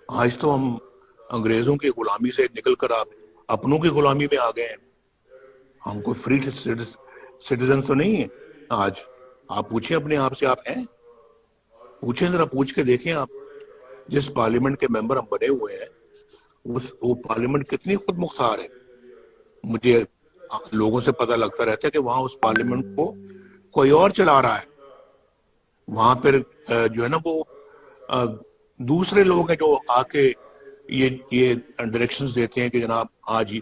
آج تو ہم انگریزوں کی غلامی سے نکل کر آپ اپنوں کی غلامی میں آ گئے ہیں. ہم کوئی فری سٹیزن تو نہیں ہیں آج. آپ پوچھیں اپنے آپ سے، آپ ہیں؟ پوچھیں، ذرا پوچھ کے دیکھیں آپ. جس پارلیمنٹ کے ممبر ہم بنے ہوئے ہیں وہ پارلیمنٹ کتنی خود مختار ہے. مجھے لوگوں سے پتہ لگتا رہتا ہے کہ وہاں اس پارلیمنٹ کو کوئی اور چلا رہا ہے. وہاں پھر جو ہے نا وہ دوسرے لوگ ہیں جو آ کے یہ ڈائریکشنز دیتے ہیں کہ جناب آج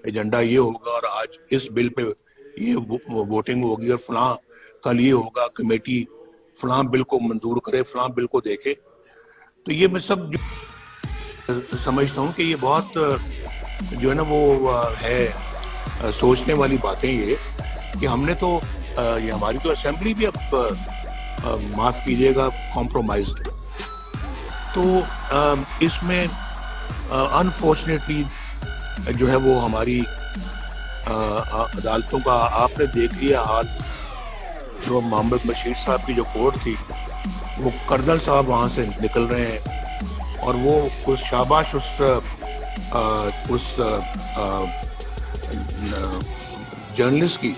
ایجنڈا یہ ہوگا اور آج اس بل پہ یہ ووٹنگ ہوگی اور فلاں کل یہ ہوگا، کمیٹی فلاں بل کو منظور کرے، فلاں بل کو دیکھے. تو یہ میں سب سمجھتا ہوں کہ یہ بہت جو ہے نا وہ ہے سوچنے والی باتیں یہ کہ ہم نے تو یہ ہماری تو اسمبلی بھی اب معاف کیجئے گا کمپرومائزڈ. تو اس میں انفارچونیٹلی جو ہے وہ ہماری عدالتوں کا آپ نے دیکھ لیا حال. جو محمد بشیر صاحب کی جو کورٹ تھی، وہ کرنل صاحب وہاں سے نکل رہے ہیں اور وہ اس شاباش اس جرنلسٹ کی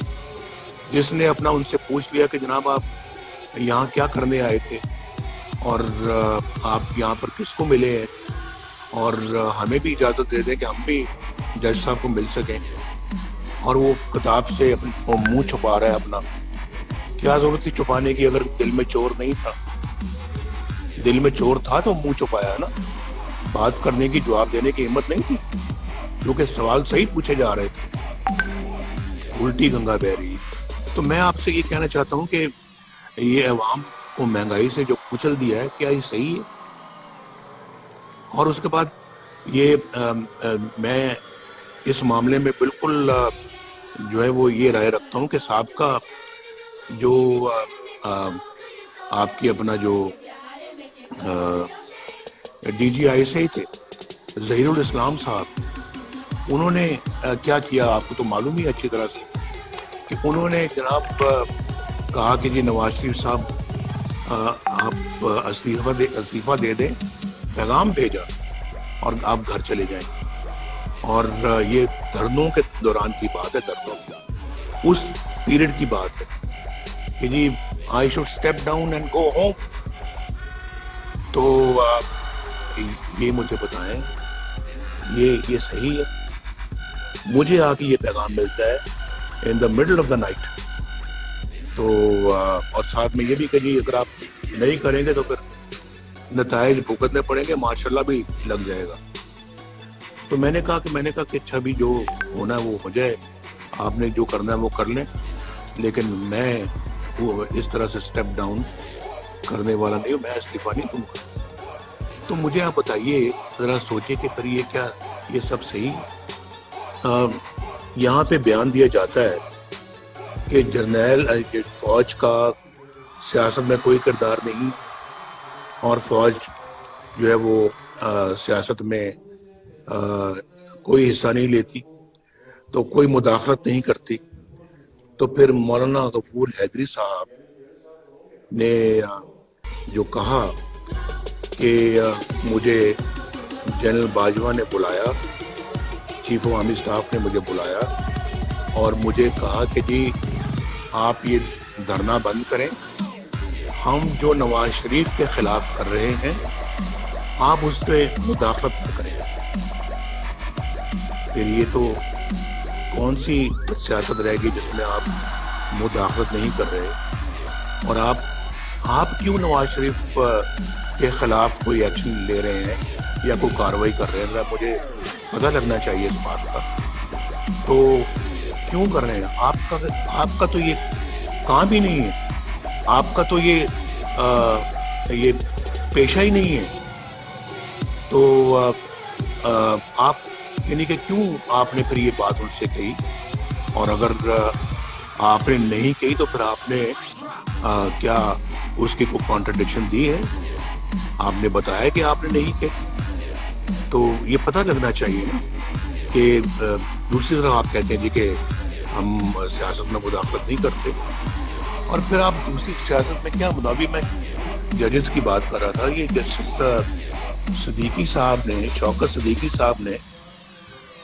جس نے اپنا ان سے پوچھ لیا کہ جناب آپ یہاں کیا کرنے آئے تھے اور آپ یہاں پر کس کو ملے ہیں اور ہمیں بھی اجازت دے دیں کہ ہم بھی جج صاحب کو مل سکیں. اور وہ کتاب سے منہ چھپا رہا ہے اپنا. کیا ضرورت تھی چھپانے کی؟ اگر دل میں چور نہیں تھا، دل میں چور تھا تو منہ چھپایا نا. بات کرنے کی، جواب دینے کی ہمت نہیں تھی کیونکہ سوال صحیح پوچھے جا رہے تھے. الٹی گنگا بہ رہی. تو میں آپ سے یہ کہنا چاہتا ہوں کہ یہ عوام کو مہنگائی سے جو کچل دیا ہے، کیا یہ صحیح ہے؟ اور اس کے بعد یہ میں اس معاملے میں بالکل جو ہے وہ یہ رائے رکھتا ہوں کہ سابقہ جو آپ کی اپنا جو ڈی جی آئی سے ہی تھے ظہیر الاسلام صاحب، انہوں نے کیا کیا آپ کو تو معلوم ہی اچھی طرح سے کہ انہوں نے جناب کہا کہ جی نواز شریف صاحب آپ استعفیٰ دے دیں، پیغام بھیجا اور آپ گھر چلے جائیں. اور یہ دھرنوں کے دوران کی بات ہے، دھرنوں کی اس پیریڈ کی بات ہے کہ جی I should step down and go home. تو یہ مجھے بتائیں یہ صحیح ہے؟ مجھے آ کے یہ پیغام ملتا ہے in the middle of the night. تو اور ساتھ میں یہ بھی کہ جی اگر آپ نہیں کریں گے تو پھر نتائج بھگتنے پڑیں گے، ماشاءاللہ بھی لگ جائے گا. تو میں نے کہا کہ اچھا بھی جو ہونا ہے وہ ہو جائے، آپ نے جو کرنا ہے وہ کر لیں، لیکن میں وہ اس طرح سے سٹیپ ڈاؤن کرنے والا نہیں ہوں، میں استعفیٰ نہیں دوں گا. تو مجھے آپ بتائیے، ذرا سوچیں کہ پھر یہ سب صحیح ہے؟ یہاں پہ بیان دیا جاتا ہے کہ جرنیل فوج کا سیاست میں کوئی کردار نہیں اور فوج جو ہے وہ سیاست میں کوئی حصہ نہیں لیتی، تو کوئی مداخلت نہیں کرتی. تو پھر مولانا غفور حیدری صاحب نے جو کہا کہ مجھے جنرل باجوہ نے بلایا، چیف آف آرمی اسٹاف نے مجھے بلایا اور مجھے کہا کہ جی آپ یہ دھرنا بند کریں، ہم جو نواز شریف کے خلاف کر رہے ہیں آپ اس پہ مداخلت نہ کریں. پھر یہ تو کون سی سیاست رہے گی جس میں آپ مداخلت نہیں کر رہے؟ اور آپ کیوں نواز شریف کے خلاف کوئی ایکشن لے رہے ہیں یا کوئی کارروائی کر رہے ہیں؟ مجھے پتہ لگنا چاہیے اس بات کا. تو کیوں کر رہے ہیں؟ آپ کا تو یہ کام ہی نہیں ہے، آپ کا تو یہ پیشہ ہی نہیں ہے. تو آپ یعنی کہ کیوں آپ نے پھر یہ بات ان سے کہی؟ اور اگر آپ نے نہیں کہی تو پھر آپ نے کیا اس کی کوئی کانٹرڈکشن دی ہے؟ آپ نے بتایا کہ آپ نے نہیں کہی، تو یہ پتہ لگنا چاہیے نا کہ دوسری طرف آپ کہتے ہیں جی کہ ہم سیاست میں مداخلت نہیں کرتے، اور پھر آپ دوسری سیاست میں کیا ابھی میں ججز کی بات کر رہا تھا. یہ جسٹس صدیقی صاحب نے، شوکت صدیقی صاحب نے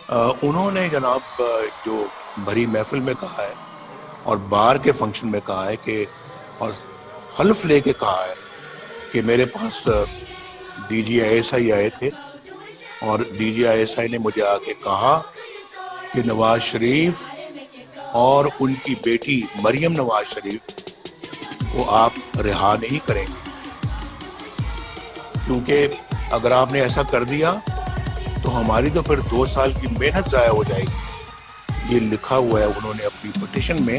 انہوں نے جناب جو بھری محفل میں کہا ہے اور بار کے فنکشن میں کہا ہے کہ، اور حلف لے کے کہا ہے کہ میرے پاس D G I S I آئے تھے اور D G I S I نے مجھے آ کے کہا کہ نواز شریف اور ان کی بیٹی مریم نواز شریف کو آپ رہا نہیں کریں گے، کیونکہ اگر آپ نے ایسا کر دیا تو ہماری تو پھر 2 سال کی محنت ضائع ہو جائے گی۔ یہ لکھا ہوا ہے انہوں نے اپنی پٹیشن میں،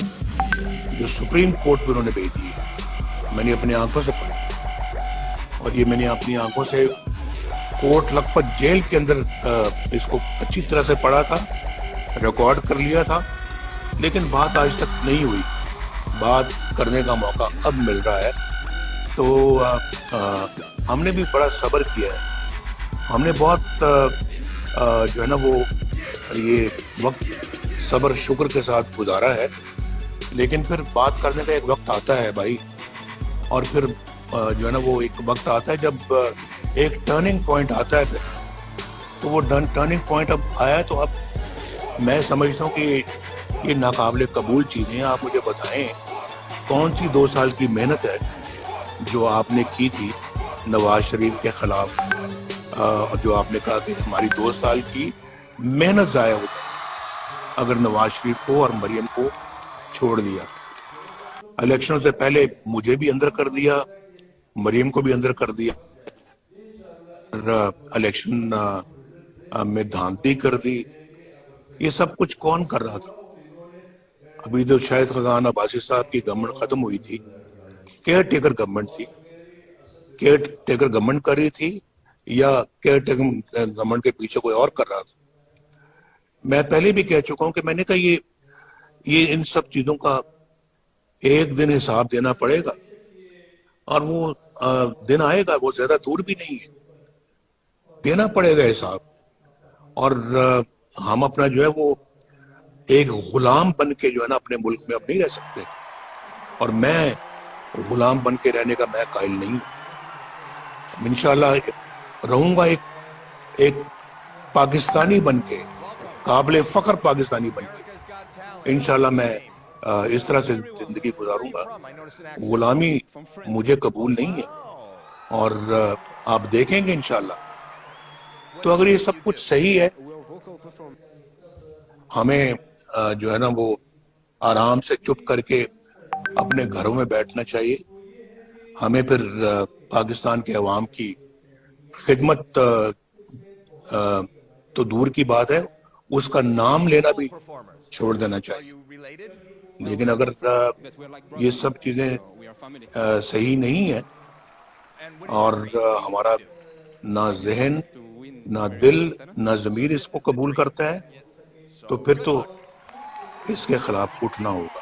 جو سپریم کورٹ میں انہوں نے بھیجی ہے۔ میں نے اپنی آنکھوں سے پڑھی، اور یہ میں نے اپنی آنکھوں سے کوٹ لکھپت جیل کے اندر اس کو اچھی طرح سے پڑھا تھا، ریکارڈ کر لیا تھا، لیکن بات آج تک نہیں ہوئی۔ بات کرنے کا موقع اب مل رہا ہے، تو ہم نے بھی بڑا صبر کیا ہے، ہم نے بہت جو ہے نا وہ یہ وقت صبر شکر کے ساتھ گزارا ہے، لیکن پھر بات کرنے کا ایک وقت آتا ہے بھائی، اور پھر جو ہے نا وہ ایک وقت آتا ہے جب ایک ٹرننگ پوائنٹ آتا ہے، پھر تو وہ ٹرننگ پوائنٹ اب آیا ہے، تو اب میں سمجھتا ہوں کہ یہ ناقابل قبول چیزیں ہیں۔ آپ مجھے بتائیں کون سی 2 سال کی محنت ہے جو آپ نے کی تھی نواز شریف کے خلاف، جو آپ نے کہا کہ ہماری 2 سال کی محنت ضائع ہو جائے اگر نواز شریف کو اور مریم کو چھوڑ دیا۔ الیکشن سے پہلے مجھے بھی اندر کر دیا، مریم کو بھی اندر کر دیا، الیکشن میں دھاندلی کر دی۔ یہ سب کچھ کون کر رہا تھا؟ ابھی تو شاید خزان عباسی صاحب کی گورنمنٹ ختم ہوئی تھی، کیئر ٹیکر گورنمنٹ تھی، کیئر ٹیکر گورنمنٹ کر رہی تھی یا کیئر ٹیکر گورنمنٹ کے پیچھے کوئی اور کر رہا تھا؟ میں پہلے بھی کہہ چکا ہوں کہ میں نے کہا یہ ان سب چیزوں کا ایک دن حساب دینا پڑے گا، اور وہ دن آئے گا، وہ زیادہ دور بھی نہیں ہے، دینا پڑے گا حساب۔ اور ہم اپنا جو ہے وہ ایک غلام بن کے جو ہے نا اپنے ملک میں اب نہیں رہ سکتے، اور میں غلام بن کے رہنے کا میں قائل نہیں ہوں۔ انشاءاللہ رہوں گا ایک پاکستانی بن کے، قابل فخر پاکستانی بن کے انشاءاللہ میں اس طرح سے زندگی گزاروں گا۔ غلامی مجھے قبول نہیں ہے، اور آپ دیکھیں گے انشاءاللہ۔ تو اگر یہ سب کچھ صحیح ہے، ہمیں جو ہے نا وہ آرام سے چپ کر کے اپنے گھروں میں بیٹھنا چاہیے۔ ہمیں پھر پاکستان کے عوام کی خدمت تو دور کی بات ہے، اس کا نام لینا بھی چھوڑ دینا چاہیے۔ لیکن اگر یہ سب چیزیں صحیح نہیں ہیں، اور ہمارا نہ ذہن، نہ دل، نہ ضمیر اس کو قبول کرتا ہے، تو پھر تو اس کے خلاف اٹھنا ہوگا۔